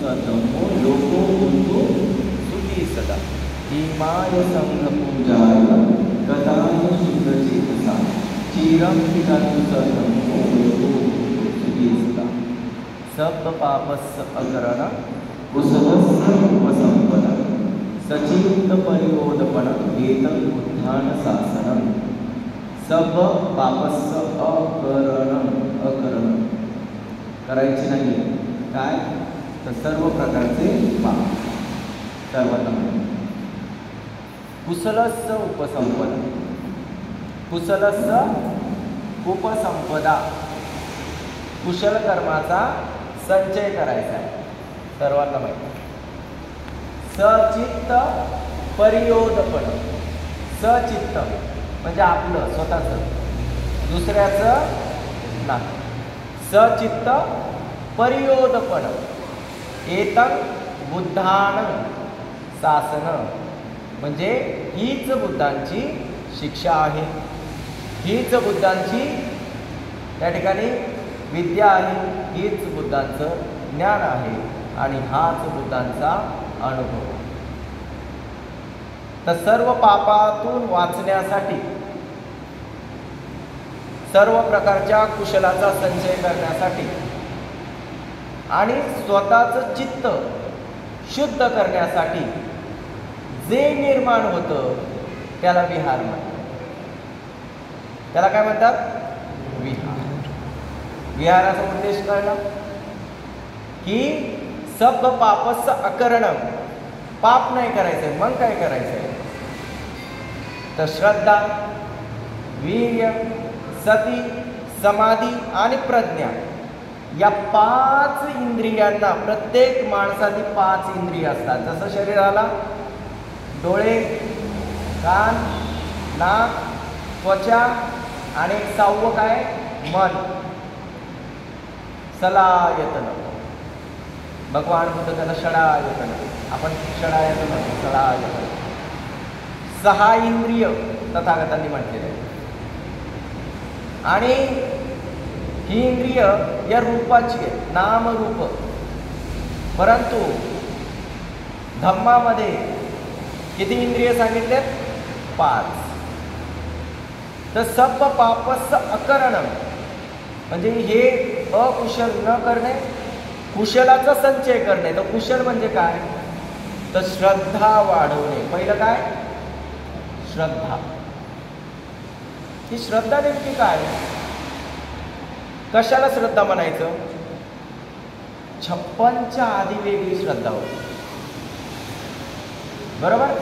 सतमो loco हुन्तु सुखी सदा EMI संघपूजाय गताय शुद्धचेतसा चिरं पितन्तु सतमो लोको हुन्तु सुखी सदा सब पापस्य अकरण कुशलस्य उपसंपदा सचित्त परियोदपण एतं बुद्धान शासनं सब पापस्य अकरण करायचे नाही काय तर सर्व प्रकारचे पाप सर्वतम कुशलस्य उपसंपदा कुशलस्य उपसंपदा कुशल कर्माचा संचय करायचा आहे सर्वांना माहिती सचित्त परियोदपण सचित्त म्हणजे आपलं स्वतःचं दुसऱ्याचं नाही सचित्त परियोदपण एतं बुद्धान शासन म्हणजे हीच बुद्धांची शिक्षा आहे हीच बुद्धांची त्या ठिकाणी विद्या आहे हीच बुद्धांचं ज्ञान आहे आणि हाच बुद्धांचा अनुभव तर सर्व पापातून वाचण्यासाठी सर्व प्रकारच्या कुशलाचा संचय करण्यासाठी आणि स्वतःचं चित्त शुद्ध करण्यासाठी जे निर्माण होतं त्याला विहार म्हणतात त्याला काय म्हणतात विहार विहाराचा उद्देश कळला की सब पापस्य अकरणम पाप नाही करायचंय मग काय करायचंय तर श्रद्धा वीर्य सती समाधी आणि प्रज्ञा या 5 इंद्रियांना प्रत्येक माणसाची 5 इंद्रिय असतात जसं शरीराला डोळे कान नाक त्वचा आणि एक 6वं काय मन सलायतन भगवान बुद्ध त्याला षडायतन आपण षडायतन सलायतन 6 इंद्रिय तथागतांनी म्हटलेले आणि ही इंद्रिय या रूपाची आहे नामरूप परंतु धम्मामध्ये किती इंद्रिय सांगितलेत 5 तर सब पापस्य अकरणम म्हणजे हे अकुशल न करणे कुशलाचा संचय करणे तर कुशल म्हणजे काय तर श्रद्धा वाढवणे पहिलं काय श्रद्धा ही श्रद्धा नेमकी काय कशाला श्रद्धा म्हणायचं 56च्या आधी वेगळी श्रद्धा होती बरोबर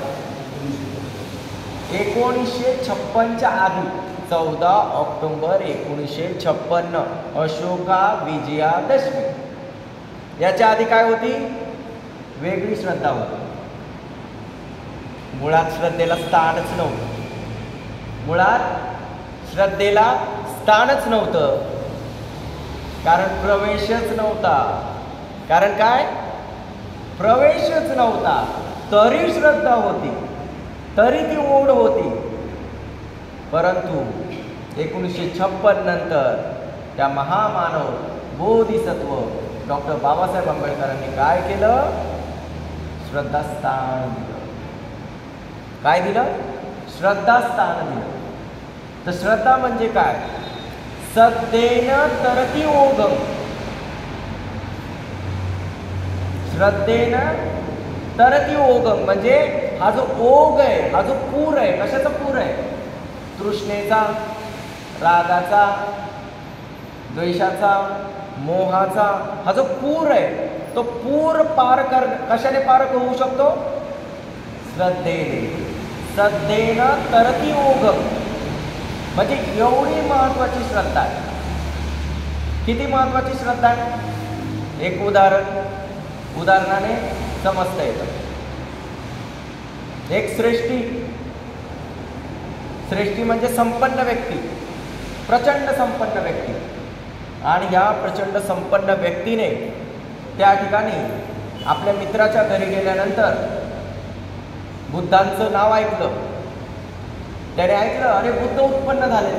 1956च्या आधी 14 ऑक्टोबर 1956 अशोका विजयादशमी याच्या आधी काय होती वेगळी श्रद्धा होती मुळात श्रद्धेला स्थानच नव्हतं मुळात श्रद्धेला स्थानच नव्हतं कारण प्रवेशच नव्हता कारण काय प्रवेशच नव्हता तरी श्रद्धा होती तरी ती ओढ होती परंतु 1956 नंतर त्या महामानव बोधिसत्व डॉक्टर बाबासाहेब आंबेडकरांनी काय केलं श्रद्धास्थान दिलं काय दिलं श्रद्धास्थान दिलं तर श्रद्धा म्हणजे काय श्रद्धेन तरती ओघम श्रद्धेन तरती ओघम म्हणजे हा जो ओघ आहे हा जो पूर आहे कशाचा पूर आहे तृष्णेचा रागाचा द्वेषाचा मोहाचा हा जो पूर आहे तो पूर पार कर कशाने पार होऊ शकतो श्रद्धेने श्रद्धेनं तरती ओघम म्हणजे एवढी महत्वाची श्रद्धा आहे किती महत्वाची श्रद्धा आहे एक उदाहरणाने समजता येतं एक श्रेष्ठी म्हणजे संपन्न व्यक्ती प्रचंड संपन्न व्यक्ती आणि या प्रचंड संपन्न व्यक्तीने त्या ठिकाणी आपल्या मित्राच्या घरी गेल्यानंतर बुद्धांचं नाव ऐकलं त्याने ऐकलं अरे बुद्ध उत्पन्न झाले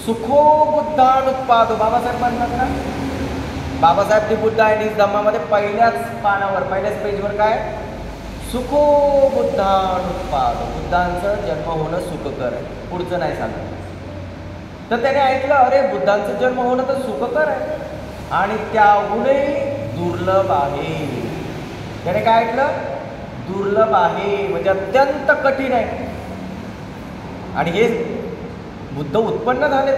सुखो बुद्धानुत्पादो बाबासाहेब म्हणतात ना बाबासाहेब बुद्ध आणि धम्मामध्ये पहिल्याच पानावर पहिल्याच पेजवर काय सुखो बुद्धानुत्पाद, बुद्धांचं जन्म होणं सुखकर आहे, पुढचं नाही सांगत. तर त्याने ऐकलं अरे बुद्धांचं जन्म होणं तर सुखकर आहे आणि त्याहूनही दुर्लभ आहे. त्याने काय ऐकलं दुर्लभ आहे म्हणजे अत्यंत कठीण आहे. आणि हे बुद्ध उत्पन्न झाले.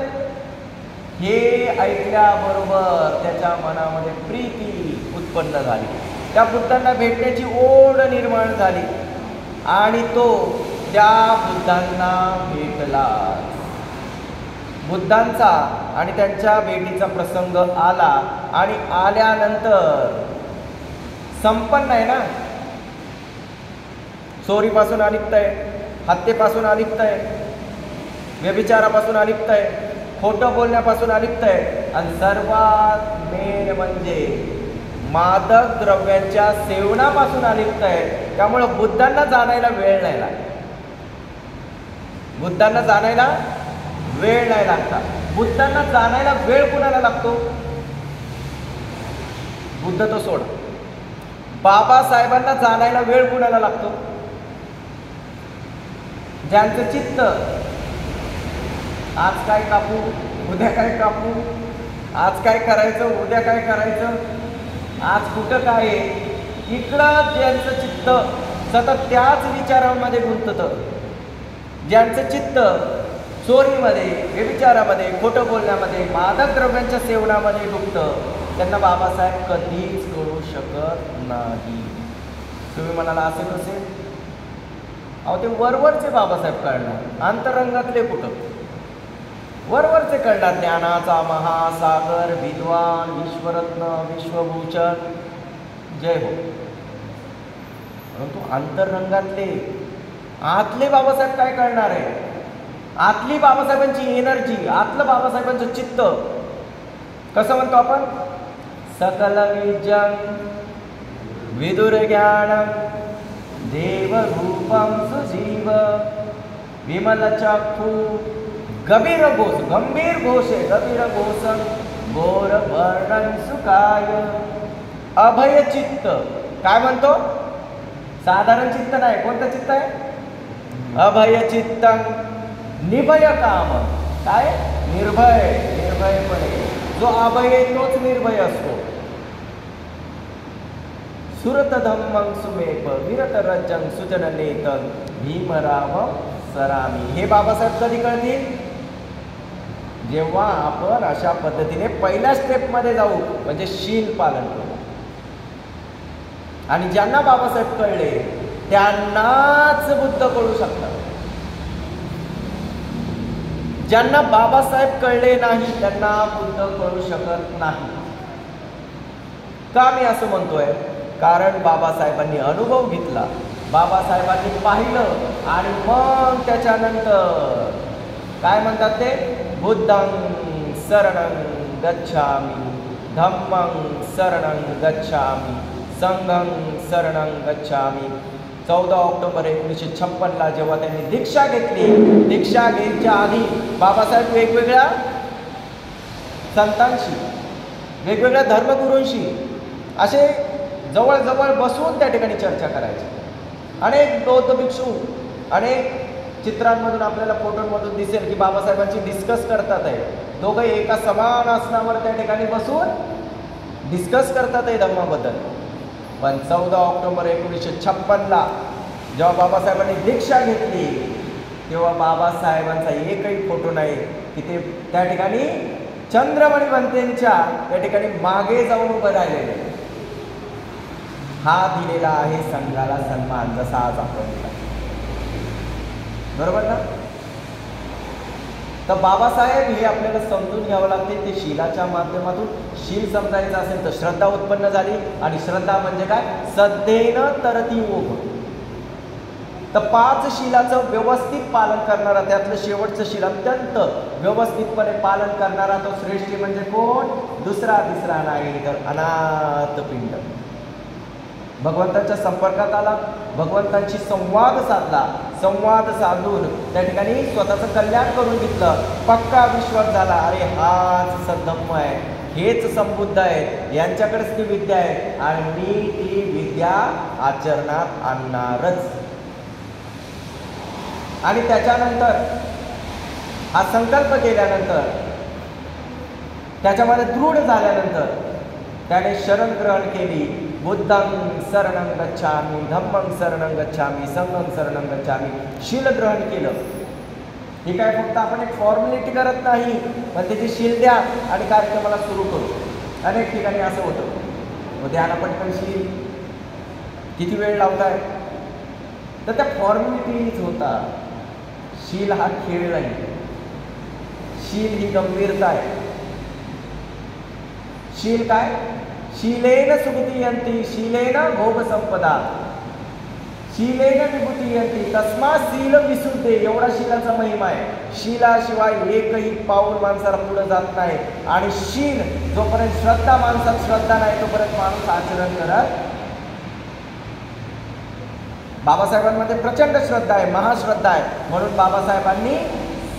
हे ऐकल्याबरोबर त्याच्या मनामध्ये प्रीती उत्पन्न झाली. त्या बुद्धांना भेटण्याची ओढ निर्माण झाली आणि तो त्या बुद्धांना भेटला. बुद्धांचा आणि त्यांच्या भेटीचा प्रसंग आला आणि आल्यानंतर संपन्न आहे ना, चोरीपासून अलिप्त आहे, हत्येपासून अलिप्त आहे, व्यभिचारापासून अलिप्त आहे, खोटं बोलण्यापासून अलिप्त आहे आणि सर्वात मेन म्हणजे मादक द्रव्यांच्या सेवनापासून अलिप्त आहे. त्यामुळं बुद्धांना जाणायला वेळ नाही लागला. बुद्धांना जाणायला वेळ नाही लागता. बुद्धांना जाणायला वेळ कुणाला लागतो? बुद्ध तो सोड, बाबासाहेबांना जाणायला वेळ कुणाला लागतो? ज्यांचं चित्त आज काय कापू, उद्या काय कापू, आज काय करायचं, उद्या काय करायचं, आज कुठं काय आहे, इकडं ज्यांचं चित्त सतत त्याच विचारांमध्ये गुंततं, ज्यांचं चित्त चोरीमध्ये, व्यभिचारामध्ये, खोटं बोलण्यामध्ये, मादक द्रव्यांच्या सेवनामध्ये डुबतं, त्यांना बाबासाहेब कधीच कळू शकत नाही. तुम्ही म्हणाला असे कसे? अहो ते वरवरचे बाबासाहेब कळणार, अंतरंगातले कुठं? वरवरचे कळणार. ज्ञानाचा महासागर, विद्वान, विश्वरत्न, विश्वभूषण, जय हो. परंतु अंतरंगातले आतले बाबासाहेब काय कळणार आहे? आतली बाबासाहेबांची एनर्जी, आतलं बाबासाहेबांचं चित्त कसं म्हणतो आपण? सकल विजन विदुर ज्ञानम देवरूपम सुजीव विमल चक्षु गंभीर घोष, गंभीर घोष आहे, गंभीर घोषण घोर वर्णन सुखाय अभय चित्त. काय म्हणतो? साधारण चित्त नाही. कोणतं चित्त आहे? अभय चित्त निभय काम. काय? निर्भय, निर्भयपणे. जो अभय तोच निर्भय असतो. सुरत धम्मं सुमेप विरत रजं सुजन नेतं भीमराव सरामी. हे बाबासाहेब कधी कळतील? जेव्हा आपण अशा पद्धतीने पहिल्या स्टेपमध्ये जाऊ, म्हणजे शील पालन करू. आणि ज्यांना बाबासाहेब कळले त्यांनाच बुद्ध कळू शकतात. ज्यांना बाबासाहेब कळले नाही त्यांना बुद्ध कळू शकत नाही. का मी असं म्हणतोय? कारण बाबासाहेबांनी अनुभव घेतला, बाबासाहेबांनी पाहिलं आणि मग त्याच्यानंतर काय म्हणतात ते? बुद्धं शरणं गच्छामि, धम्मं शरणं गच्छामि, संघं शरणं गच्छामि. 14 ऑक्टोबर 1956ला जेव्हा त्यांनी दीक्षा घेतली, दीक्षा घ्यायच्या आधी बाबासाहेब वेगवेगळ्या संतांशी, वेगवेगळ्या धर्मगुरूंशी असे जवळजवळ बसून त्या ठिकाणी चर्चा करायची. अनेक बौद्ध भिक्षू, अनेक चित्रांमधून आपल्याला फोटोमधून दिसेल की बाबासाहेबांची डिस्कस करतात आहे. दोघं एका समान आसनावर त्या ठिकाणी बसून डिस्कस करतात आहे धर्माबद्दल. पण 14 ऑक्टोबर 1956ला जेव्हा बाबासाहेबांनी दीक्षा घेतली तेव्हा बाबासाहेबांचा एकही फोटो नाही की ते त्या ठिकाणी चंद्रमणी बंतेंच्या त्या ठिकाणी मागे जाऊन उभं राहिलेले. हा दिलेला आहे संघाला सन्मान, जसा आज आपण बरोबर ना? तर बाबासाहेब हे आपल्याला समजून घ्यावं लागते. ते शीलाच्या माध्यमातून शील समजायचं असेल तर श्रद्धा उत्पन्न झाली. आणि श्रद्धा म्हणजे काय? श्रद्धेनं तरती ओघ. तर 5 शीलाचं व्यवस्थित पालन करणारा, त्यातलं शेवटचं शील अत्यंत व्यवस्थितपणे पालन करणारा तो श्रेष्ठी म्हणजे कोण? दुसरा तिसरा नाही तर अनाथ पिंड. भगवंताच्या संपर्कात आला, भगवंतांशी संवाद साधला, संवाद साधून त्या ठिकाणी स्वतःचं कल्याण करून घेतलं, पक्का विश्वास झाला अरे हाच सद्धम्म आहे, हेच संबुद्ध आहेत, यांच्याकडेच ती विद्या आहे आणि मी ती विद्या आचरणात आणणारच. आणि त्याच्यानंतर हा संकल्प केल्यानंतर, त्याच्यामध्ये दृढ झाल्यानंतर त्याने शरण ग्रहण केली. बुद्धं शरणं गच्छामि, धम्मं शरणं गच्छामि, संघं शरणं गच्छामि. शील ग्रहण केलं. हे काय फक्त आपण एक फॉर्मॅलिटी करत नाही, पण त्याची शील द्या आणि कार्यक्रमाला सुरू करू. अनेक ठिकाणी असं होतं, द्याला पटकन शील, किती वेळ लावताय. तर त्या फॉर्मॅलिटीज होता. शील हा खेळ नाही, शील ही गंभीरता आहे. शील काय? शीलेन सुगतीयंती, शीलेन भोग संपदा, शीलेन विभूतीयंती, तस्मात शील विसुद्धे. एवढा शीलाचा महिमा आहे. शीलाशिवाय एकही पाऊल माणसाला पुढे जात नाही. आणि शील जोपर्यंत श्रद्धा माणसात श्रद्धा नाही तोपर्यंत माणूस आचरण करत. बाबासाहेबांमध्ये प्रचंड श्रद्धा आहे, महाश्रद्धा आहे. म्हणून बाबासाहेबांनी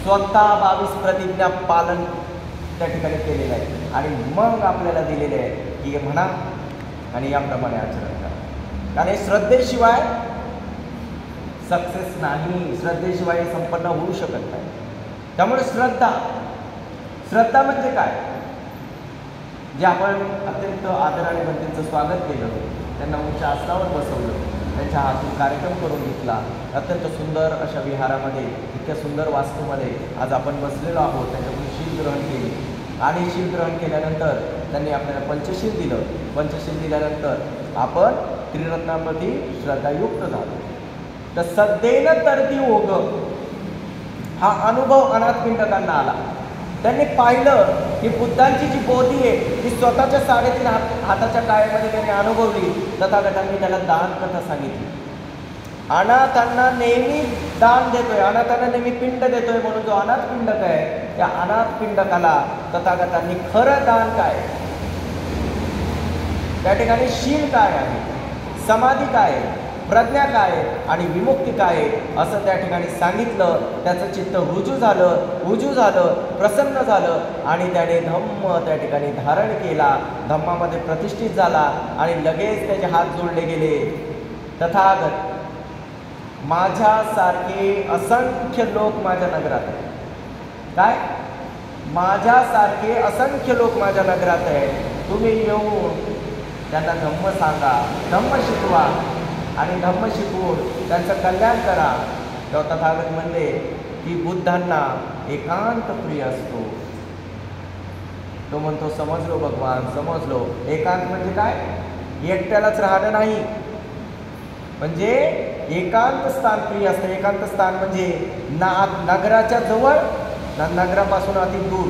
स्वतः 22 प्रतिज्ञा पालन त्या ठिकाणी केलेलं आहे आणि मग आपल्याला दिलेले आहे की हे म्हणा आणि याप्रमाणे आचरण करा. कारण श्रद्धेशिवाय सक्सेस नाही, श्रद्धेशिवाय संपन्न होऊ शकत नाही. त्यामुळे श्रद्धा म्हणजे काय? जे आपण अत्यंत आदराने त्यांचं स्वागत केलं, त्यांना उंच आसनावर बसवलं, त्यांच्या हातून कार्यक्रम करून घेतला. अत्यंत सुंदर अशा विहारामध्ये, इतक्या सुंदर वास्तूमध्ये आज आपण बसलेलो आहोत. त्याच्यातून शील ग्रहण केली आणि शील ग्रहण केल्यानंतर त्यांनी आपल्याला पंचशील दिलं. पंचशील दिल्यानंतर आपण त्रिरत्नांप्रती श्रद्धायुक्त झालो. तर सद्देन तरती ओघ हा अनुभव अनाथ पिंडकांना आला. त्यांनी पाहिलं की बुद्धांची जी बोधी आहे ती स्वतःच्या 3.5 हाताच्या काळेमध्ये त्यांनी अनुभवली. तथागतांनी त्याला दान कथा सांगितली. अनाथांना नेहमी दान देतोय, अनाथांना नेहमी पिंड देतोय. म्हणून जो अनाथ पिंडक आहे त्या अनाथ पिंडकाला तथागतांनी खरं दान काय, त्या ठिकाणी शील काय आहे, समाधी काय आहे, प्रज्ञा काय आहे आणि विमुक्ती काय आहे असं त्या ठिकाणी सांगितलं. त्याचं चित्त रुजू झालं, प्रसन्न झालं आणि त्याने धम्म त्या ठिकाणी धारण केला. धम्मामध्ये प्रतिष्ठित झाला आणि लगेच त्याचे हात जोडले गेले. तथागत माझ्यासारखे असंख्य लोक माझ्या नगरात आहेत. काय? माझ्यासारखे असंख्य लोक माझ्या नगरात आहेत. तुम्ही येऊन त्यांना धम्म सांगा, धम्म शिकवा आणि धम्म शिकवून त्यांचं कल्याण करा. तेव्हा तथागत म्हणले की बुद्धांना एकांत प्रिय असतो. तो म्हणतो समजलो भगवान, समजलो. एकांत म्हणजे काय? एकट्यालाच राहणं नाही, म्हणजे एकांत स्थान प्रिय असतं. एकांत स्थान म्हणजे नगराच्या जवळ, नगरापासून अति दूर.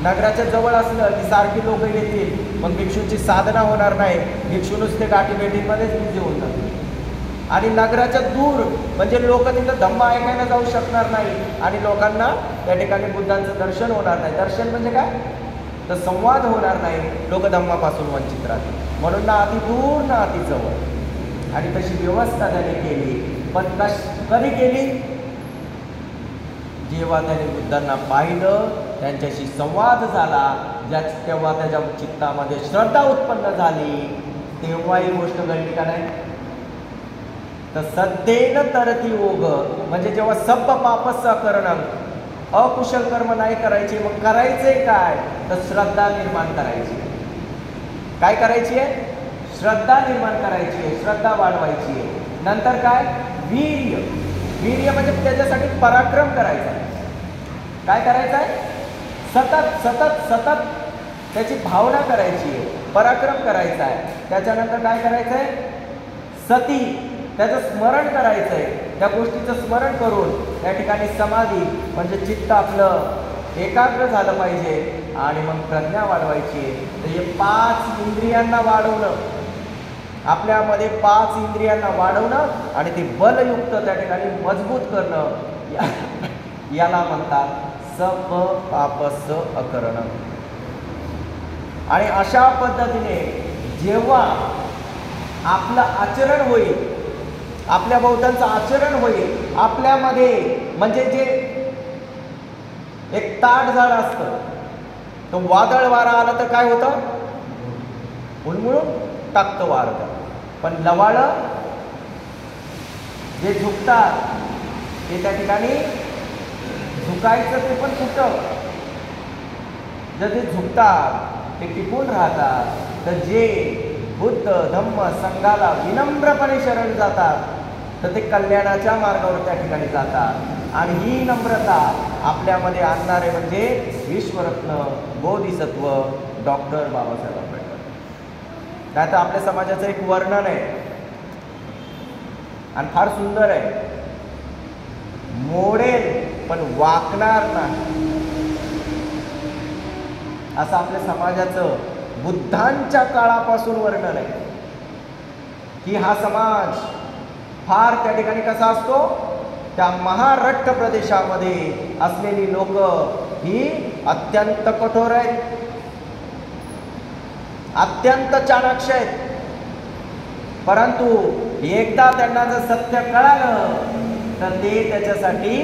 नगराच्या जवळ असलं की सारखी लोक येतील, मग भिक्षूची साधना होणार नाही. भिक्षू नुसते गाठीभेटीमध्येच बिझी होऊन जातात. आणि नगराच्या दूर म्हणजे लोक तिथं धम्म ऐकायला जाऊ शकणार नाही आणि लोकांना त्या ठिकाणी बुद्धांचं दर्शन होणार नाही. दर्शन म्हणजे काय? तर संवाद होणार नाही. लोक धम्मापासून वंचित राहतील. म्हणून ना अति दूर ना अति जवळ. आणि तशी व्यवस्था त्याने केली. पण कधी केली? जेव्हा त्याने बुद्धांना पाहिलं, त्यांच्याशी संवाद झाला, तेव्हा त्याच्या चित्तामध्ये श्रद्धा उत्पन्न झाली, तेव्हा ही गोष्ट घडली का नाही? तर सद्देन तरती ओघ म्हणजे जेव्हा सब्ब पापस करणं, अकुशल कर्म नाही करायचे, मग करायचे काय? तर श्रद्धा निर्माण करायची. काय करायची आहे? श्रद्धा निर्माण करायची आहे, श्रद्धा वाढवायची आहे. नंतर काय? वीर्य. वीर्य म्हणजे त्याच्यासाठी पराक्रम करायचा. काय करायचं आहे? सतत सतत सतत त्याची भावना करायची आहे, पराक्रम करायचा आहे. त्याच्यानंतर काय करायचं आहे? सती, त्याचं स्मरण करायचं आहे. त्या गोष्टीचं स्मरण करून त्या ठिकाणी समाधी म्हणजे चित्त आपलं एकाग्र झालं पाहिजे आणि मग प्रज्ञा वाढवायची आहे. तर हे 5 इंद्रियांना वाढवणं, आपल्यामध्ये 5 इंद्रियांना वाढवणं आणि ते बलयुक्त त्या ठिकाणी मजबूत करणं, याला म्हणतात सप पापस अकरणं. आणि अशा पद्धतीने जेव्हा आपलं आचरण होईल, आपल्या बौद्धांचं आचरण होईल आपल्यामध्ये, म्हणजे जे एक ताट झाड असतं, तो वादळ वारा आला तर काय होतं? उन्मळून टाकतं वारं. पण लवाळ जे झुकतात ते त्या ठिकाणी झुकायचं ते पण कुठं? जर ते झुकतात ते टिकून राहतात. तर जे बुद्ध धम्म संघाला विनम्रपणे शरण जातात तर ते कल्याणाच्या मार्गावर त्या ठिकाणी जातात. आणि ही नम्रता आपल्यामध्ये आणणारे म्हणजे विश्वरत्न बोधिसत्व डॉक्टर बाबासाहेब आंबेडकर. काय तर आपल्या समाजाचं एक वर्णन आहे आणि फार सुंदर आहे. मोडेल पण वाकणार नाही असं आपल्या समाजाचं बुद्धांच्या काळापासून वर्णन आहे की हा समाज फार त्या ठिकाणी कसा असतो? त्या महाराष्ट्र प्रदेशामध्ये असलेली लोक ही अत्यंत कठोर आहेत, अत्यंत चाणाक्ष आहेत. परंतु एकदा त्यांना जर सत्य कळालं तर ते त्याच्यासाठी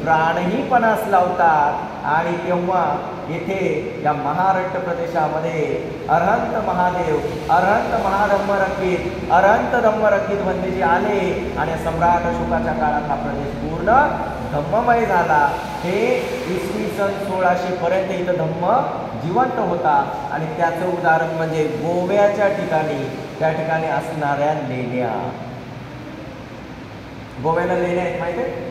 प्राणही पणास लावतात. आणि तेव्हा येथे या महाराष्ट्र प्रदेशामध्ये अरहंत महादेव, अरहंत महाधम्मरक्षित, अरहंत धम्मरक्षित बंदीजी आले आणि सम्राट अशोकाच्या काळात हा प्रदेश पूर्ण धम्ममय झाला. हे इसवी सन 1600 पर्यंत इथं धम्म जिवंत होता. आणि त्याचं उदाहरण म्हणजे गोव्याच्या ठिकाणी त्या ठिकाणी असणाऱ्या लेण्या. गोव्याला लेण्या आहेत माहिती आहे?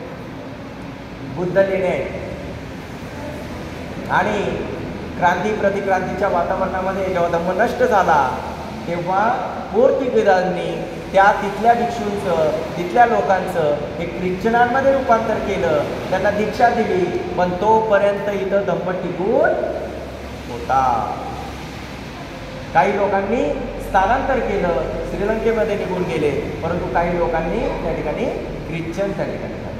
बुद्ध लेण्या आहेत. आणि क्रांती प्रतिक्रांतीच्या वातावरणामध्ये जेव्हा धम्म नष्ट झाला तेव्हा पोर्तुगीजांनी त्या तिथल्या भिक्षूंचं, तिथल्या लोकांचं एक ख्रिश्चनांमध्ये रूपांतर केलं, त्यांना दीक्षा दिली. पण तोपर्यंत इथं धम्म टिकून होता. काही लोकांनी स्थलांतर केलं, श्रीलंकेमध्ये निघून गेले. परंतु काही लोकांनी त्या ठिकाणी ख्रिश्चन त्या ठिकाणी झाले.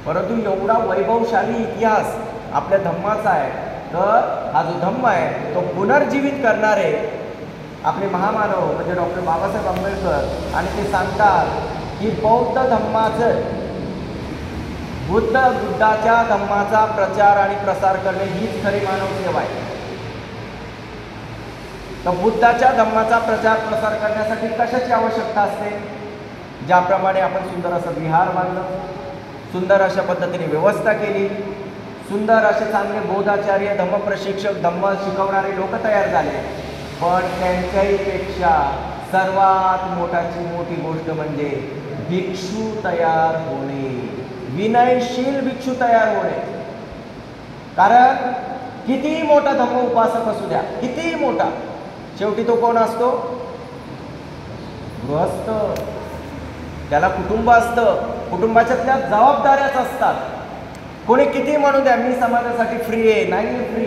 परंतु एवढा वैभवशाली इतिहास आपल्या धम्माचा आहे. तर हा जो धम्म आहे तो पुनर्जीवित करणारे आपले महामानव म्हणजे डॉक्टर बाबासाहेब आंबेडकर. आणि ते सांगतात की बौद्ध धम्माचं, बुद्धाच्या धम्माचा प्रचार आणि प्रसार करणे हीच खरी मानव सेवा आहे. तर बुद्धाच्या धम्माचा प्रचार प्रसार करण्यासाठी कशाची आवश्यकता असते? ज्याप्रमाणे आपण सुंदर असं विहार बांधलं, सुंदर अशा पद्धतीने व्यवस्था केली, सुंदर असे चांगले बोधाचार्य, धम्म प्रशिक्षक, धम्म शिकवणारे लोक तयार झाले. पण त्यांच्याही पेक्षा सर्वात मोठी गोष्ट म्हणजे भिक्षू तयार होणे, विनयशील भिक्षू तयार होणे. कारण किती मोठा धम्म उपासक असू द्या, किती मोठा, शेवटी तो कोण असतो? गृहस्थ. त्याला कुटुंब असतं, कुटुंबाच्यातल्या जबाबदाऱ्याच असतात. कोणी किती म्हणू द्या मी समाजासाठी फ्री आहे, नाही फ्री.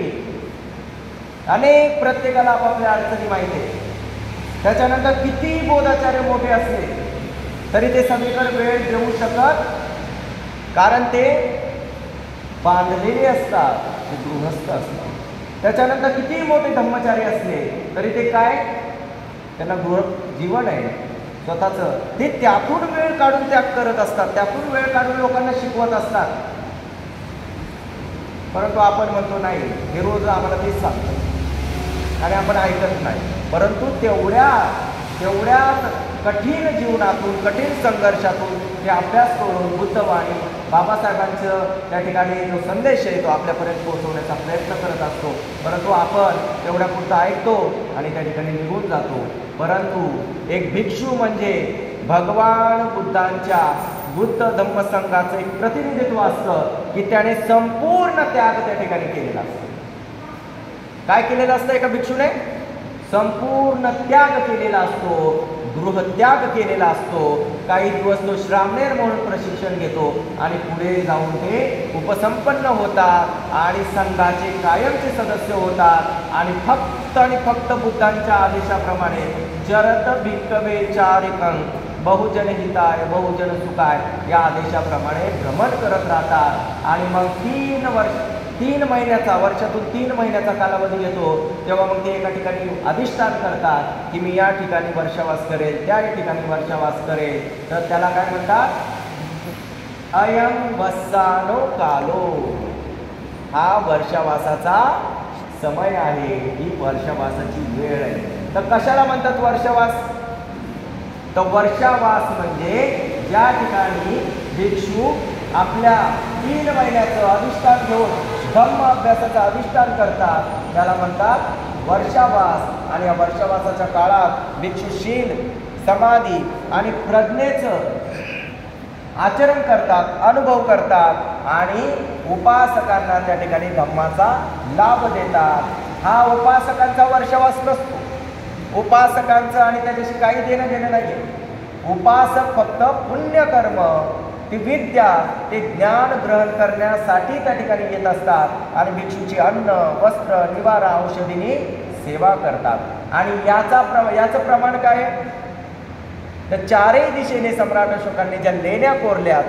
अनेक प्रत्येकाला आपापल्या अडचणी माहिती आहे. त्याच्यानंतर किती बोधाचार्य मोठे असले तरी ते सगळीकडे वेळ देऊ शकत, कारण ते बांधलेले असतात, ते गृहस्थ असतात. त्याच्यानंतर किती मोठे धम्मचारी असले तरी ते काय, त्यांना गृह जीवन आहे स्वतःचं, ते त्यातून वेळ काढून त्याग करत असतात, त्यातून वेळ काढून लोकांना शिकवत असतात. परंतु आपण म्हणतो नाही, हे रोज आम्हाला तेच सांगतं आणि आपण ऐकत नाही. परंतु तेवढ्या कठीण जीवनातून, कठीण संघर्षातून ते अभ्यास करून बुद्धवाणी बाबासाहेबांचं त्या ठिकाणी जो संदेश आहे तो आपल्यापर्यंत पोहोचवण्याचा प्रयत्न करत असतो. परंतु आपण तेवढ्यापुरतं ऐकतो आणि त्या ठिकाणी निघून जातो. परंतु एक भिक्षू म्हणजे भगवान बुद्धांच्या बुद्ध धम्म संघाचं एक प्रतिनिधित्व असतं की त्याने संपूर्ण त्याग त्या ठिकाणी केलेला असतो. काय केलेलं असतं एका भिक्षूने? संपूर्ण त्याग केलेला असतो, गृहत्याग केलेला असतो. काही दिवस तो श्रामणेर म्हणून प्रशिक्षण घेतो आणि पुढे जाऊन ते उपसंपन्न होतात आणि संघाचे कायमचे सदस्य होतात. आणि फक्त बुद्धांच्या आदेशाप्रमाणे जरत भिक्खवे चारिकं बहुजन हिताय बहुजन सुखाय या आदेशाप्रमाणे भ्रमण करत राहतात. आणि मग 3 महिन्याचा, वर्षातून 3 महिन्याचा कालावधी येतो तेव्हा मग ते एका ठिकाणी अधिष्ठान करतात की मी या ठिकाणी वर्षावास करेल, त्या ठिकाणी वर्षावास करेल. तर त्याला काय म्हणतात? अयं वस्सानो कालो. हा वर्षावासाचा समय आहे, ही वर्षवासाची वेळ आहे. तर कशाला म्हणतात वर्षवास? तर वर्षावास म्हणजे ज्या ठिकाणी भिक्षू आपल्या 3 महिन्याचं अधिष्ठान घेऊन धम्म अभ्यासाचं अधिष्ठान करतात, त्याला म्हणतात वर्षावास. आणि या वर्षावासाच्या काळात भिक्षुशील समाधी आणि प्रज्ञेचं आचरण करतात, अनुभव करतात आणि उपासकांना त्या ठिकाणी धम्माचा लाभ देतात. हा उपासकांचा वर्षवास नसतो. उपासकांचं आणि त्याच्याशी काही देणं घेणं नाही. उपासक फक्त पुण्यकर्म, ती विद्या, ते ज्ञान ग्रहण करण्यासाठी त्या ठिकाणी येत असतात आणि भिक्षूची अन्न, वस्त्र, निवारा, औषधीने सेवा करतात. आणि याचं प्रमाण काय आहे? तर 4ही दिशेने सम्राट अशोकांनी ज्या लेण्या कोरल्यात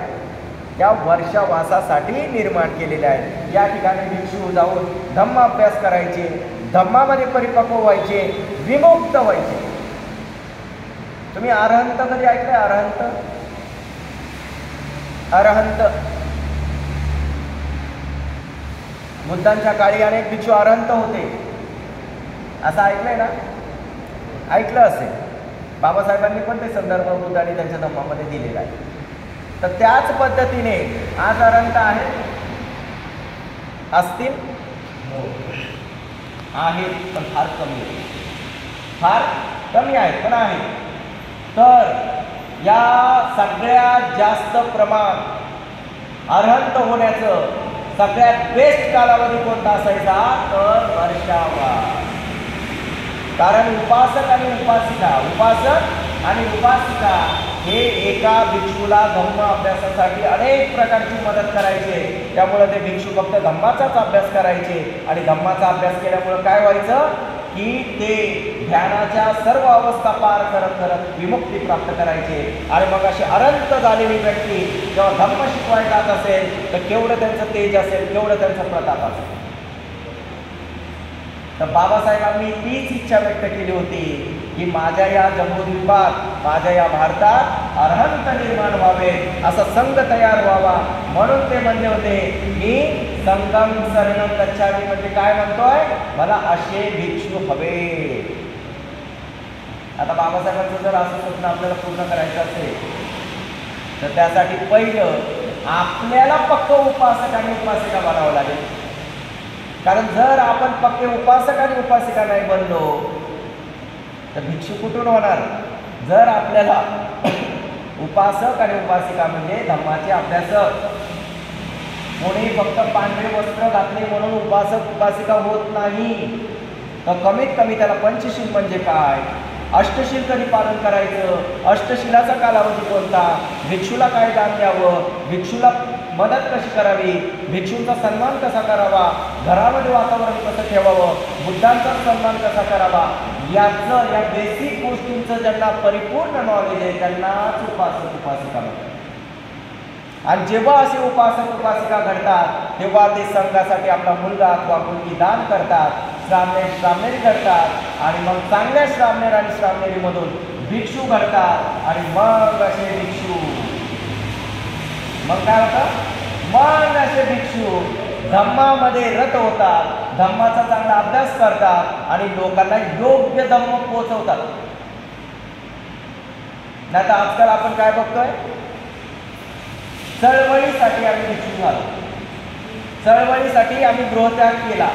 त्या वर्षावासासाठी निर्माण केलेल्या आहेत. या ठिकाणी भिक्षू जाऊन धम्म अभ्यास करायचे, धम्मामध्ये परिपक्व व्हायचे, विमुक्त व्हायचे. तुम्ही अरहंत कधी ऐकलंय? अरहंत बुद्धांच्या काळी अनेक भिक्षू अरहंत होते, असं ऐकलंय ना? ऐकलं असेल. बाबासाहेबांनी पण ते संदर्भ बुद्धांनी त्यांच्या धम्मामध्ये दिलेला आहे. तर त्याच पद्धतीने आज अरहंत असतील आहेत, पण फार कमी आहेत, पण आहेत. तर या सगळ्यात जास्त प्रमाण अरहंत होण्याचं सगळ्यात बेस्ट कालावधी कोणता असायचा? तर वर्षावास. कारण उपासक आणि उपासिका हे एका भिक्षूला धम्म अभ्यासासाठी अनेक प्रकारची मदत करायचे. त्यामुळे ते भिक्षू फक्त धम्माचाच अभ्यास करायचे आणि धम्माचा अभ्यास केल्यामुळे काय व्हायचं की ते ध्यानाच्या सर्व अवस्था पार करत करत विमुक्ती प्राप्त करायचे. आणि मग अशी अनंत झालेली व्यक्ती जेव्हा धम्म शिकवायला जात असेल तर केवढं त्यांचं तेज असेल, केवढं त्यांचा प्रताप असेल. तर बाबासाहेबांनी तीच इच्छा व्यक्त केली होती की माझ्या या जम्बूद्वीपात, माझ्या या भारतात अरहंत निर्माण व्हावे, असा संघ तयार व्हावा. म्हणून ते म्हणले होते की संगम शरणम गच्छामि. म्हणजे काय म्हणतोय? मला असे भिक्षू हवे. आता बाबासाहेबांचं जर असं स्वप्न आपल्याला पूर्ण करायचं असेल तर त्यासाठी पहिलं आपल्याला पक्क उपासक आणि उपासिका बनावं लागेल. कारण जर आपण पक्के उपासक आणि उपासिका नाही बनलो तर भिक्षू कुठून होणार? जर आपल्याला उपासक आणि उपासिका म्हणजे धम्माचे अभ्यासक, कोणी फक्त पांढरे वस्त्र घातले म्हणून उपासक उपासिका होत नाही. तर कमीत कमी त्याला पंचशील म्हणजे काय, अष्टशील कधी पालन करायचं, अष्टशिलाचा कालावधी कोणता, भिक्षूला काय दान द्यावं, भिक्षूला मदत कशी करावी, भिक्षूंचा सन्मान कसा करावा, घरामध्ये वातावरण कसं ठेवावं, बुद्धांचा सन्मान कसा करावा, याचं या बेसिक गोष्टींचं ज्यांना परिपूर्ण नॉलेज आहे त्यांनाच उपासक उपासिका म्हणतात. आणि जेव्हा असे उपासक उपासिका घडतात तेव्हा ते संघासाठी आपला मुलगा अथवा मुलगी दान करतात, श्रामणेरी करतात आणि मग चांगल्या श्रामणेर आणि श्रामणेरीमधून भिक्षू घडतात. आणि मग असे भिक्षू काय होतं? मग असे भिक्षू धम्मामध्ये रत होतात, धम्माचा चांगला अभ्यास करतात आणि लोकांना योग्य धम्म पोहोचवतात. नाही तर आजकाल आपण काय बघतोय? चळवळीसाठी आम्ही भिक्षू झालो, चळवळीसाठी आम्ही गृहत्याग केला.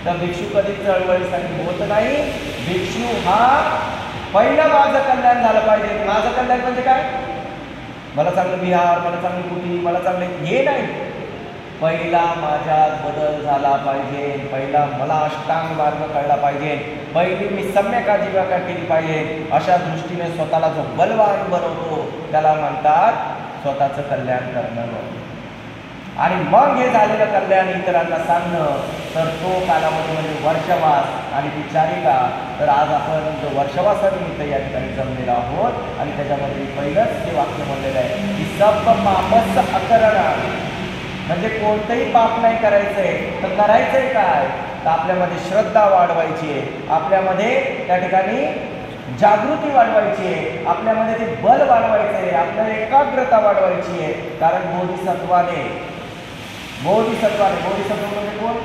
तर भिक्षू कधी चळवळीसाठी होत नाही. भिक्षू हा पहिलं माझं कल्याण झालं पाहिजे. माझं कल्याण म्हणजे काय? मला चांगलं विहार, मला चांगली कुटी, मला चांगले हे नाही. पहिला माझ्यात बदल झाला पाहिजे, पहिला मला अष्टांग मार्ग कळला पाहिजे, पहिली मी सम्यक आजीविका केली पाहिजे. अशा दृष्टीने स्वतःला जो बलवान बनवतो त्याला म्हणतात स्वतःचं कल्याण करणं. आणि मग हे झालेलं कल्याण इतरांना सांगणं, तर तो कालावधी म्हणजे वर्षवास आणि ती चारिका. तर आज आपण जो वर्षवासानिमित्त या ठिकाणी जमलेलो आहोत आणि त्याच्यामध्ये पहिलंच हे वाक्य म्हणलेलं आहे की सब पापस अकरण. म्हणजे कोणतंही पाप नाही करायचंय तर करायचंय काय? तर आपल्यामध्ये श्रद्धा वाढवायची आहे, आपल्यामध्ये त्या ठिकाणी जागृती वाढवायची आहे, आपल्यामध्ये ते बल वाढवायचं आहे, आपल्याला एकाग्रता वाढवायची आहे. कारण बोधिसत्व म्हणजे कोण?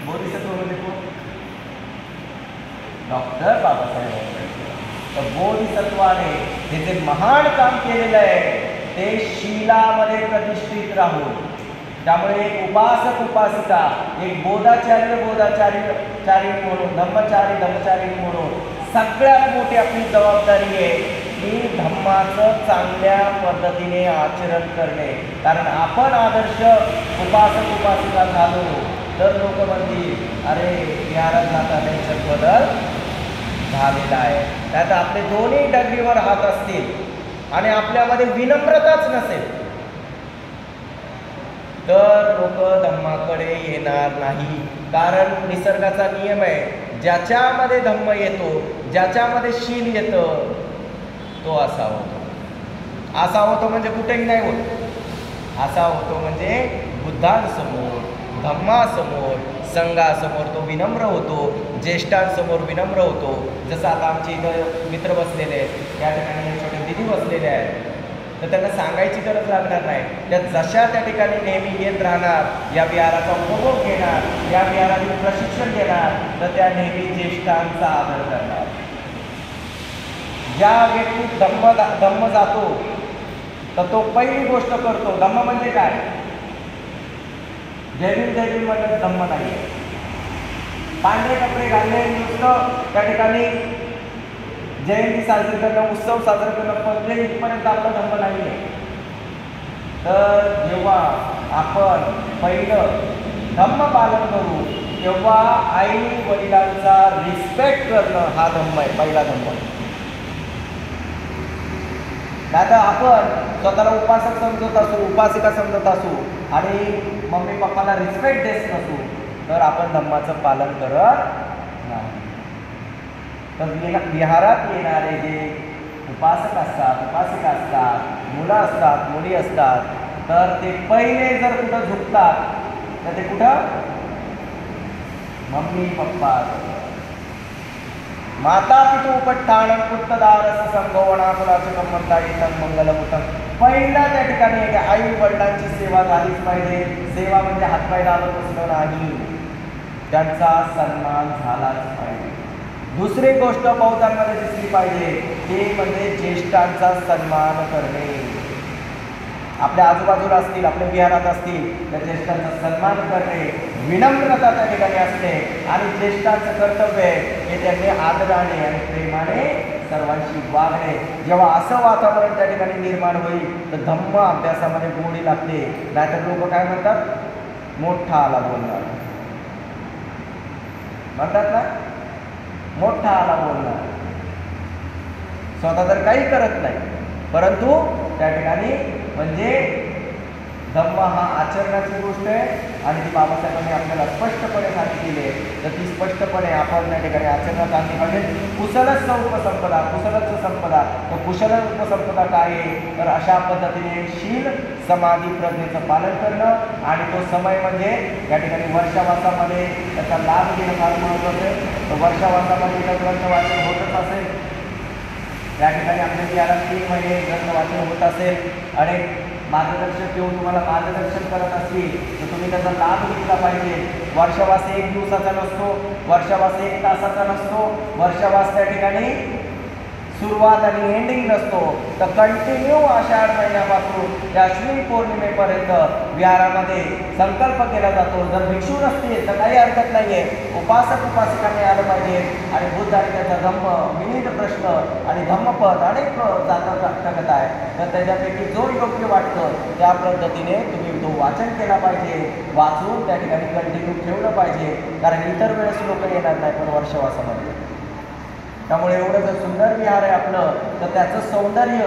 बोधिसत्व म्हणजे कोण? डॉक्टर बाबासाहेब आंबेडकर. तर बोधिसत्वाने हे जे महान काम केलेलं आहे ते शीलामध्ये प्रतिष्ठित राहून, त्यामुळे एक उपासक उपासिका, एक बोधाचार्य म्हणून, धम्मचारी म्हणून सगळ्यात मोठी आपली जबाबदारी आहे की धम्माचं चांगल्या पद्धतीने आचरण करणे. कारण आपण आदर्श उपासक उपासिका झालो तर लोक म्हणतील अरे विहारात जाता त्यांच्यात बदल झालेला आहे. त्यात आपले दोन्ही डगरीवर हात असतील आणि आपल्यामध्ये विनम्रताच नसेल तर लोक धम्माकडे येणार नाही. कारण निसर्गाचा नियम आहे, ज्याच्यामध्ये धम्म येतो, ज्याच्यामध्ये शील येतं तो असा होतो. असा होतो म्हणजे कुठेही नाही होत. असा होतो म्हणजे बुद्धांसमोर, धम्मासमोर, संघासमोर तो विनम्र होतो, ज्येष्ठांसमोर विनम्र होतो. जसं आता आमचे इथं मित्र बसलेले आहेत, या ठिकाणी छोटे दिदी बसलेले आहेत, तर त्यांना सांगायची गरज लागणार नाही. त्या जशा त्या ठिकाणी नेहमी येत राहणार, या विहाराचा उपभोग घेणार, या विहारातील प्रशिक्षण घेणार, तर त्या नेहमी ज्येष्ठांचा आदर करणार. ज्या व्यक्तीत धम्म जातो तर तो पहिली गोष्ट करतो. धम्म म्हणजे काय? जय म्हणत धम्म नाही. पांढरे कपडे घालणे नुसतं त्या ठिकाणी जयंती साजरी करणं, उत्सव साजरा करणं, पण इथपर्यंत आपलं धम्म नाही आहे. तर जेव्हा आपण पहिलं धम्म पालन करू तेव्हा आई वडिलांचा रिस्पेक्ट करणं हा धम्म आहे, पहिला धम्म. नाही तर आपण स्वतःला उपासक समजत असू, उपासिका समजत असू आणि मम्मी पप्पाला रिस्पेक्ट देत नसू तर आपण धम्माचं पालन करत नाही. तर विहारात येणारे जे उपासक असतात, उपासिका असतात, मुलं असतात, मुली असतात, तर ते पहिले जर कुठं झुकतात तर ते कुठं? Mummy papa. माता पितू उपट्ठाणं पुत्रदारस संभवना कुलाचं म्हणता येतं मंगलमुतम. पहिला त्या ठिकाणी आई वडिलांची सेवा झालीच पाहिजे. सेवा म्हणजे हातपाय लावत असणं नाही, त्यांचा सन्मान झालाच पाहिजे. दुसरी गोष्ट बौद्धांमध्ये दिसली पाहिजे ते म्हणजे ज्येष्ठांचा सन्मान करणे. आपल्या आजूबाजूला असतील, आपल्या विहारात असतील तर ज्येष्ठांचा सन्मान करणे, विनम्रता त्या ठिकाणी असते आणि ज्येष्ठांचं कर्तव्य आहे हे त्यांनी आदराने आणि प्रेमाने सर्वांशी वागणे. जेव्हा असं वातावरण त्या ठिकाणी निर्माण होईल तर धम्म अभ्यासामध्ये गोडी लागते. नाहीतर लोक काय म्हणतात? मोठा आला बोलणार म्हणतात ना, मोठा आला बोलणार. स्वतः तर काही करत नाही, परंतु त्या ठिकाणी म्हणजे धम्म हा आचरणाची गोष्ट आहे आणि ती बाबासाहेबांनी आपल्याला स्पष्टपणे सांगितलेली आहे. तर ती स्पष्टपणे आपण त्या ठिकाणी आचरणात आणली पाहिजे. कुशलच उपसंपदा, कुशलच संपदा. तर कुशल उपसंपदा काय आहे? तर अशा पद्धतीने शील समाधी प्रज्ञेचं पालन करणं आणि तो समय म्हणजे या ठिकाणी वर्षावासामध्ये त्याचा लाभ घेणं फार महत्त्वाचं आहे. तर वर्षावासामध्ये जर ग्रंथ वाचन होतच असेल, या ठिकाणी आपल्या विहारात 3 महिने ग्रंथ वाचन होत असेल आणि मार्गदर्शक येऊन तुम्हाला मार्गदर्शन करत असतील तर तुम्ही त्याचा लाभ घेतला पाहिजे. वर्षावास 1 दिवसाचा नसतो, वर्षावास 1 तासाचा नसतो, वर्षावास त्या ठिकाणी सुरुवात आणि एंडिंग नसतो. तर कंटिन्यू आषाढ महिन्यापासून त्या अश्विनी पौर्णिमेपर्यंत विहारामध्ये संकल्प केला जातो. जर भिक्षू नसतील तर काही हरकत नाही आहे, उपासक उपासिकांनी आलं पाहिजे आणि बुद्ध आणि त्याचा धम्म, विविध प्रश्न आणि धम्मपद अनेक जातकथा आहे. तर त्याच्यापैकी जो योग्य वाटतं त्या पद्धतीने तुम्ही तो वाचन केला पाहिजे, वाचून त्या ठिकाणी कंटिन्यू ठेवलं पाहिजे. कारण इतर वेळेस लोक येणार नाही पण वर्षवासामध्ये. त्यामुळे एवढं जर सुंदर विहार आहे आपलं तर त्याचं सौंदर्य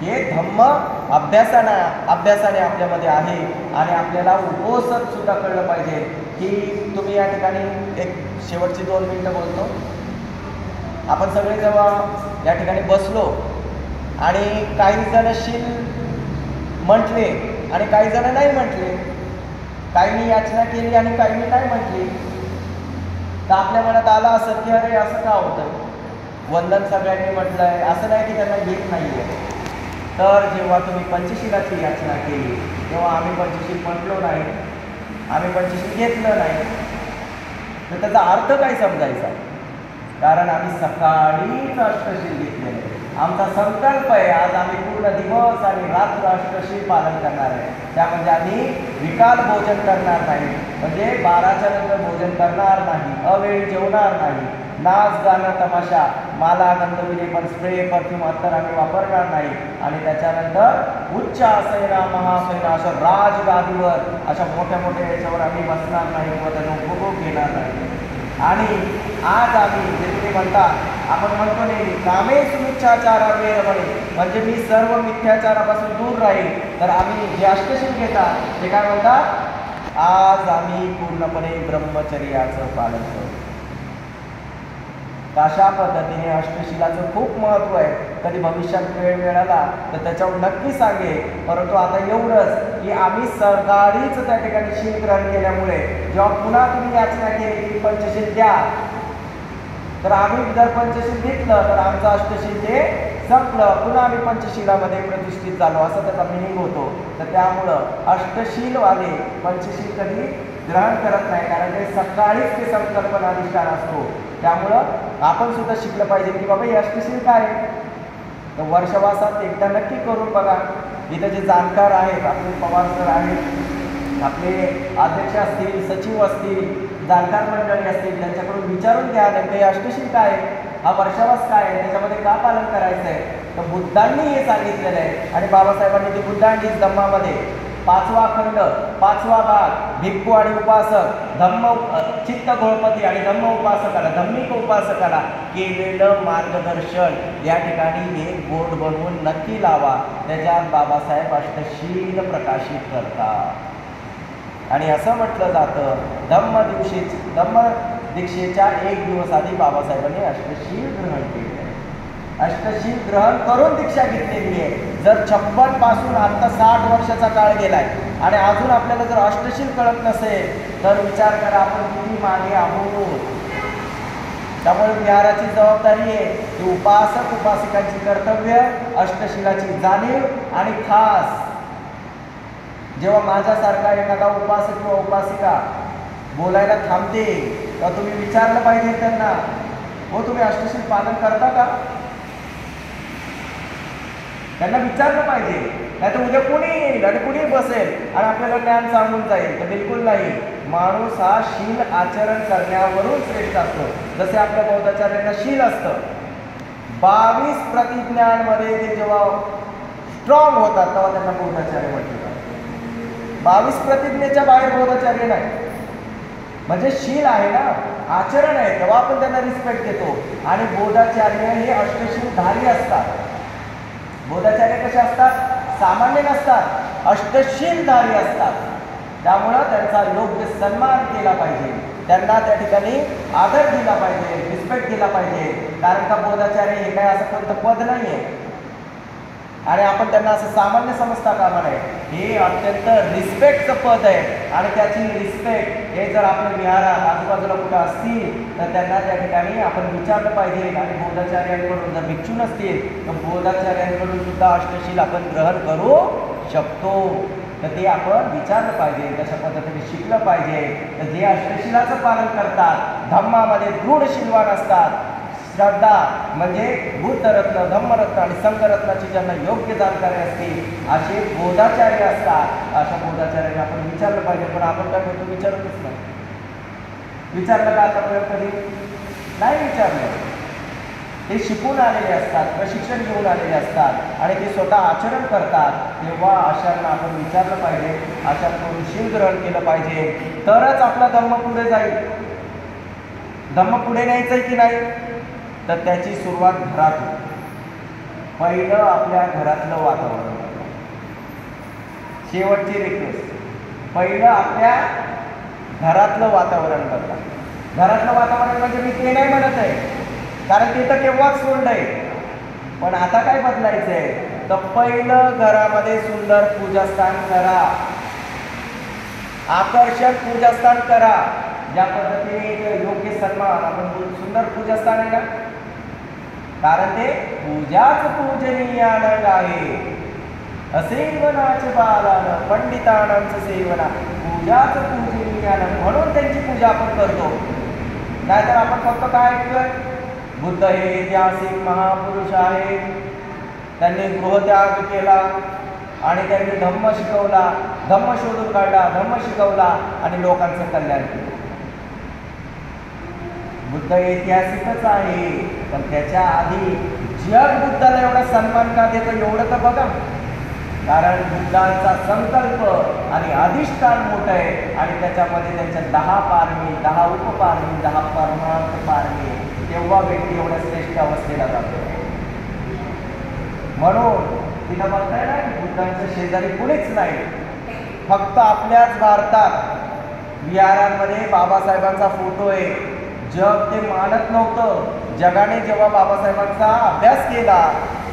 हे धम्म अभ्यासाने आपल्यामध्ये आहे. आणि आपल्याला उपोषण सुद्धा कळलं पाहिजे की तुम्ही या ठिकाणी एक शेवटची 2 मिनिटं बोलतो. आपण सगळे जेव्हा या ठिकाणी बसलो आणि काही जण शील म्हटले आणि काही जण नाही म्हटले, काहींनी याचना केली आणि काहींनी नाही म्हटली, तर आपल्या मनात आलं असं की अरे असं का होतं? वंदन सगळ्यांनी म्हटलं आहे, असं नाही की त्यांना घेत नाही आहे. तर जेव्हा तुम्ही पंचशीलाची याचना केली तेव्हा आम्ही पंचशील म्हटलो नाही, आम्ही पंचशील घेतलं नाही. तर त्याचा अर्थ काय समजायचा? कारण आम्ही सकाळीच अष्टशील घेतलेले, आमचा संकल्प आहे आज आम्ही पूर्ण दिवस आणि रात्र अष्टशील पालन करणार आहे. त्या म्हणजे आम्ही विकाल भोजन करणार नाही, म्हणजे 12च्या नंतर भोजन करणार नाही, अवेळी जेवणार नाही, नाच गाणं तमाशा माला गंधविले पण स्प्रे परफ्यूम अत्तर आम्ही वापरणार नाही, आणि त्याच्यानंतर उच्च आसैना महासैना अशा राजगादीवर अशा मोठ्या मोठ्या याच्यावर आम्ही बसणार नाही व त्याचा उपभोग घेणार नाही. आणि आज आम्ही जे तुम्ही म्हणता, आपण म्हणतो नेहमी कामे सुमिच्छाचारा वेळ म्हणे, म्हणजे मी सर्व मिथ्याचारापासून दूर राहील. तर आम्ही जे अष्टशील घेतात ते काय म्हणतात? आज आम्ही पूर्णपणे ब्रह्मचर्याचं पालन करू. अशा पद्धतीने अष्टशिलाचं खूप महत्त्व आहे. कधी भविष्यात वेळ मिळाला तर त्याच्यावर नक्की सांगेल. परंतु आता एवढंच की आम्ही सकाळीच त्या ठिकाणी शील ग्रहण केल्यामुळे जेव्हा पुन्हा तुम्ही याचना केली की पंचशील द्या, तर आम्ही जर पंचशील घेतलं तर आमचं अष्टशील ते संपलं, पुन्हा आम्ही पंचशिलामध्ये प्रतिष्ठित झालो असं त्याचा मिनिंग होतो. तर त्यामुळं अष्टशीलवाले पंचशील कधी ग्रहण करत नाही, कारण ते सकाळीच ते संकल्पना अधिष्ठान असतो. त्यामुळं आपण सुद्धा शिकलं पाहिजे की बाबा हे अष्टशील काय आहे. तर वर्षवासात एकदा नक्की करून बघा. इथं जे जाणकार आहेत, आपले पवार सर आहेत, आपले अध्यक्ष असतील, सचिव असतील, जाणकार मंडळी असतील, त्यांच्याकडून विचारून घ्या नेमकं हे अष्टशील काय आहे, हा वर्षावास काय आहे, त्याच्यामध्ये का पालन करायचं आहे. तर बुद्धांनी हे सांगितलेलं आहे आणि बाबासाहेबांनी ती बुद्धांनी धम्मामध्ये 5वा खंड 5वा भाग भिक्खू आणि उपासक, धम्म चित्त घोळपती आणि धम्म उपासकाला, धम्मिक उपासकाला केलेलं मार्गदर्शन या ठिकाणी एक बोर्ड बनवून नक्की लावा. त्याच्यात बाबासाहेब अष्टशील प्रकाशित करतात आणि असं म्हटलं जातं धम्म दीक्षेच्या 1 दिवस आधी बाबासाहेबांनी अष्टशील ग्रहण केले. अष्टशील ग्रहण करून दीक्षा घेतलेली आहे. जर 56 पासून आता 60 वर्षाचा काळ गेलाय आणि अजून आपल्याला जर अष्टशील कळत नसेल तर विचार करा आपण किती मागे आहोत. त्यामुळे विहाराची जबाबदारी आहे की उपासक उपासिकांची कर्तव्य, अष्टशिलाची जाणीव, आणि खास जेव्हा माझ्यासारखा एखादा उपासक किंवा उपासिका बोलायला थांबते तर तुम्ही विचारलं पाहिजे त्यांना, हो तुम्ही अष्टशील पालन करता का? त्यांना विचारलं पाहिजे. नाही तर उद्या कुणी येईल आणि कुणी बसेल आणि आपल्याला ज्ञान सांगून जाईल. तर बिलकुल नाही. माणूस हा शील आचरण करण्यावरून श्रेष्ठ असतो. जसे आपल्या बौद्धाचार्यांना शील असतं. 22 प्रतिज्ञांमध्ये ते जेव्हा स्ट्रॉंग होतात तेव्हा त्यांना बौद्धाचार्य म्हटलं जातं. 22 प्रतिज्ञेच्या बाहेर बौद्धाचार्य नाही. म्हणजे शील आहे ना, आचरण आहे, तेव्हा आपण त्यांना रिस्पेक्ट देतो. आणि बौद्धाचार्य हे अष्टशीलधारी असतात. बौद्धाचार्य कसे असतात? सामान्य नसतात, अष्टशीलधारी असतात. त्यामुळं त्यांचा योग्य सन्मान केला पाहिजे, त्यांना त्या ठिकाणी आदर दिला पाहिजे, रिस्पेक्ट दिला पाहिजे. कारण का बौद्धाचार्य हे काय असं कोणतं पद नाही आहे आणि आपण त्यांना असं सामान्य समजता कामा नये. हे अत्यंत रिस्पेक्टचं पद आहे आणि त्याची रिस्पेक्ट हे जर आपल्या विहारात आजूबाजूला कुठं असतील तर त्यांना त्या ठिकाणी आपण विचारलं पाहिजे. आणि बौद्धाचार्यांकडून जर भिक्षू नसतील तर बौद्धाचार्यांकडून सुद्धा अष्टशील आपण ग्रहण करू शकतो. तर ते आपण विचारलं पाहिजे, तशा पद्धतीने शिकलं पाहिजे. तर जे अष्टशिलाचं पालन करतात, धम्मामध्ये दृढ शीलवान असतात, श्रद्धा म्हणजे बुद्धरत्न, धम्मरत्न आणि संघरत्नाची ज्यांना योग्य जाणकारी असते असे बौद्धाचार्य असतात. अशा बौद्धाचार्यांनी आपण विचारलं पाहिजे. पण आपण काय करतो? विचारतच नाही. विचारलं का आतापर्यंत? कधी नाही विचारलं. ते शिकून आलेले असतात, प्रशिक्षण घेऊन आलेले असतात आणि ते स्वतः आचरण करतात. तेव्हा अशांना आपण विचारलं पाहिजे, अशांकडून शील ग्रहण केलं पाहिजे. तरच आपला धम्म पुढे जाईल. धम्म पुढे न्यायचं की नाही, तर त्याची सुरुवात घरात होते. पहिलं आपल्या घरातलं वातावरण. शेवटची रिक्वेस्ट, पहिलं आपल्या घरातलं वातावरण बदला. घरातलं वातावरण म्हणजे मी ते नाही म्हणत आहे, कारण ते तर केव्हाच सोडलं आहे. पण आता काय बदलायचं आहे? तर पहिलं घरामध्ये सुंदर पूजास्थान करा, आकर्षक पूजास्थान करा. ज्या पद्धतीने योग्य सन्मान, आपण सुंदर पूजास्थान आहे ना, कारण ते पूजाच पूजनीयानं आहे. असेवनाच बालानं पंडितानांचं सेवना, पूजाच पूजनीयानं, म्हणून त्यांची पूजा आपण करतो. नाहीतर आपण फक्त काय ऐकतोय, बुद्ध हे ऐतिहासिक महापुरुष आहेत, त्यांनी गृहत्याग केला आणि त्यांनी धम्म शिकवला, धम्म शोधून काढला, धम्म शिकवला आणि लोकांचं कल्याण केलं. बुद्ध ऐतिहासिकच आहे, पण त्याच्या आधी जग बुद्धाला एवढा सन्मान का देतं एवढं तर बघा. कारण बुद्धांचा संकल्प आणि अधिष्ठान मोठं आहे आणि त्याच्यामध्ये त्यांच्या 10 पारमी, 10 उपपारमी, 10 परमार्थ पारमी, तेव्हा व्यक्ती एवढ्या श्रेष्ठ अवस्थेला जातो. म्हणून तिला बघताय ना, बुद्धांच्या शेजारी कुणीच नाही. फक्त आपल्याच भारतात विहारांमध्ये बाबासाहेबांचा फोटो आहे. जग ते मानत नव्हतं. जगाने जेव्हा बाबासाहेबांचा अभ्यास केला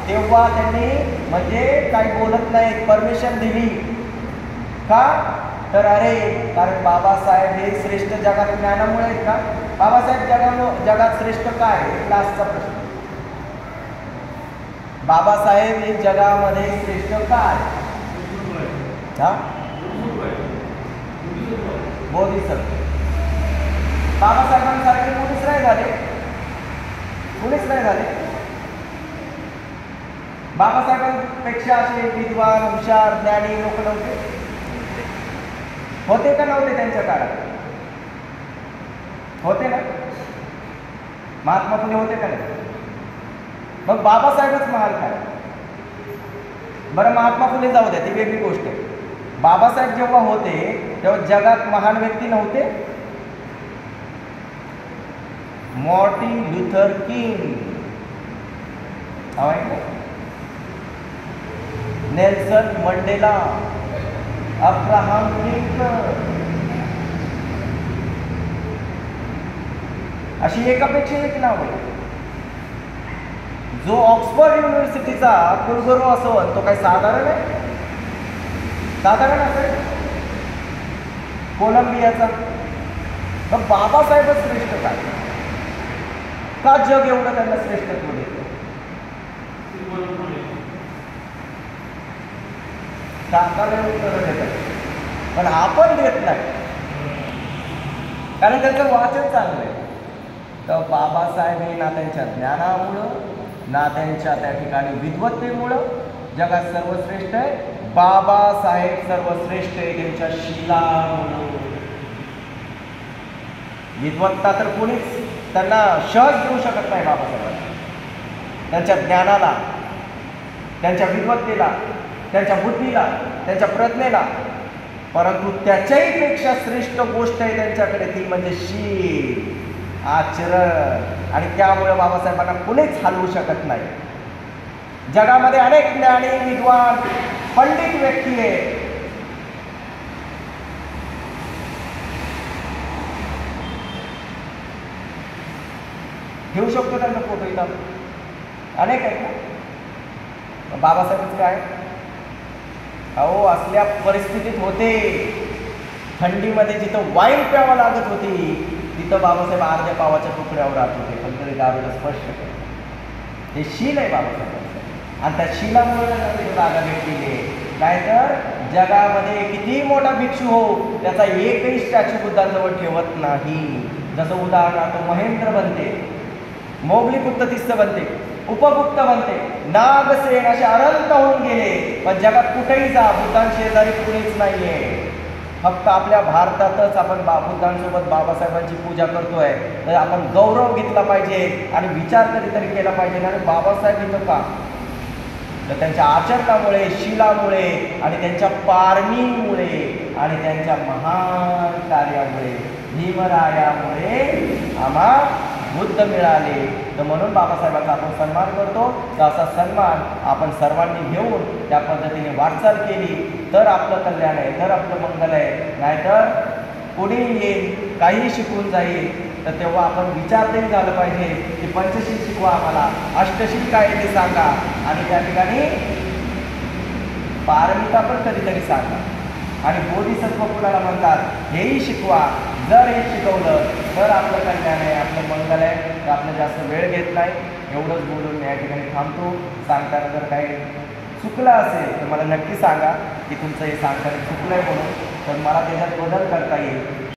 तेव्हा त्यांनी म्हणजे काही बोलत नाहीत, परमिशन दिली. का तर अरे, कारण बाबासाहेब हे श्रेष्ठ जगात ज्ञानामुळे आहेत का? बाबासाहेब जगात श्रेष्ठ काय? क्लासचा प्रश्न. बाबासाहेब हे जगामध्ये श्रेष्ठ काय? बोधिसत्व. बाबासाहेबांसारखे कुणीच नाही झाले, कुणीच नाही झाले. बाबासाहेबांपेक्षा असे विद्वान, हुशार, ज्ञानी लोक नव्हते. होते का नव्हते त्यांच्या काळात? होते ना. महात्मा फुले होते का नाही? मग बाबासाहेबच महान काय? बरं, महात्मा फुले जाऊ द्या, ती वेगळी गोष्ट आहे. बाबासाहेब जेव्हा होते तेव्हा जगात महान व्यक्ती नव्हते. मार्टिन लुथर किंग, नेल्सन मंडेला, अब्राहम लिंकन, अशी एकापेक्षा एक नाव आहे. जो ऑक्सफर्ड युनिव्हर्सिटीचा कुलगुरू असो तो काही साधारण आहे? साधारण असेल? कोलंबियाचा. मग बाबासाहेबच श्रेष्ठ काय? का जग एवढं त्यांना श्रेष्ठत्व देतं? सांगायला उत्तर देतात, पण आपण देत नाही, कारण त्यांचं वाचन चांगलं आहे. तर बाबासाहेब हे ना त्यांच्या ज्ञानामुळं ना त्यांच्या त्या ठिकाणी विद्वत्तेमुळं जगात सर्वश्रेष्ठ आहे. बाबासाहेब सर्वश्रेष्ठ आहे त्यांच्या शीलामुळं. विद्वत्ता तर कोणीच त्यांना शहज देऊ शकत नाही बाबासाहेबांना. त्यांच्या ज्ञानाला, त्यांच्या विद्वत्तेला, त्यांच्या बुद्धीला, त्यांच्या प्रज्ञेला. परंतु त्याच्याही पेक्षा श्रेष्ठ गोष्ट आहे त्यांच्याकडे, ती म्हणजे शील, आचरण. आणि त्यामुळे बाबासाहेबांना कुणीच हलवू शकत नाही. जगामध्ये अनेक ज्ञानी, विद्वान, पंडित व्यक्ती आहेत. घेऊ शकतो त्यांना फोटो इथं, अनेक आहेत ना. बाबासाहेबच काय? अहो, असल्या परिस्थितीत होते, थंडीमध्ये जिथं वाईन प्यावं लागत होती तिथं बाबासाहेब अर्ध्या पावाच्या तुकड्यावर राहत होते, पण तरी दारूला स्पर्श करत. हे शील आहे बाबासाहेबांचं, आणि त्या शिलामुळे जागा भेटलेली आहे. नाहीतर जगामध्ये किती मोठा भिक्षू हो, त्याचा एकही स्टॅच्यू बुद्धांजवळ ठेवत नाही. जसं उदाहरणार्थ महेंद्र बनते, मोगली गुप्ततिस्त बनते, उपगुप्त बनते, नागसेन असे अनंत होऊन गेले. पण जगात कुठेही जा, बुद्धांशेजारी कुणीच नाहीये. फक्त आपल्या भारतातच आपण बुद्धांसोबत बाबासाहेबांची पूजा करतोय. तर आपण गौरव घेतला पाहिजे आणि विचार कधीतरी केला पाहिजे. आणि बाबासाहेब इथं का? तर त्यांच्या आचरणामुळे, शिलामुळे आणि त्यांच्या पारणीमुळे आणि त्यांच्या महान कार्यामुळे, भीमरायामुळे आम्हा बुद्ध मिळाले. तर म्हणून बाबासाहेबांचा आपण सन्मान करतो. तर असा सन्मान आपण सर्वांनी घेऊन त्या पद्धतीने वाटचाल केली तर आपलं कल्याण आहे, तर आपलं मंगल आहे. नाहीतर कोणी येईल, काही शिकून जाईल, तर तेव्हा आपण विचार तरी झालं पाहिजे की पंचशील शिकवा आम्हाला, अष्टशील काय ते सांगा, आणि त्या ठिकाणी पारमिता पण कधीतरी सांगा. आणि बोधिसत्व कुणाला म्हणतात हेही शिकवा. जर हे शिकवलं तर आपलं कल्याण आहे, आपलं मंगल आहे. तर आपलं जास्त वेळ घेत नाही, एवढंच बोलून मी या ठिकाणी थांबतो. सांगताना जर काही चुकलं असेल तर मला नक्की सांगा की तुमचं हे सांगताना चुकलं आहे म्हणून, तर मला त्याच्यात बदल करता येईल.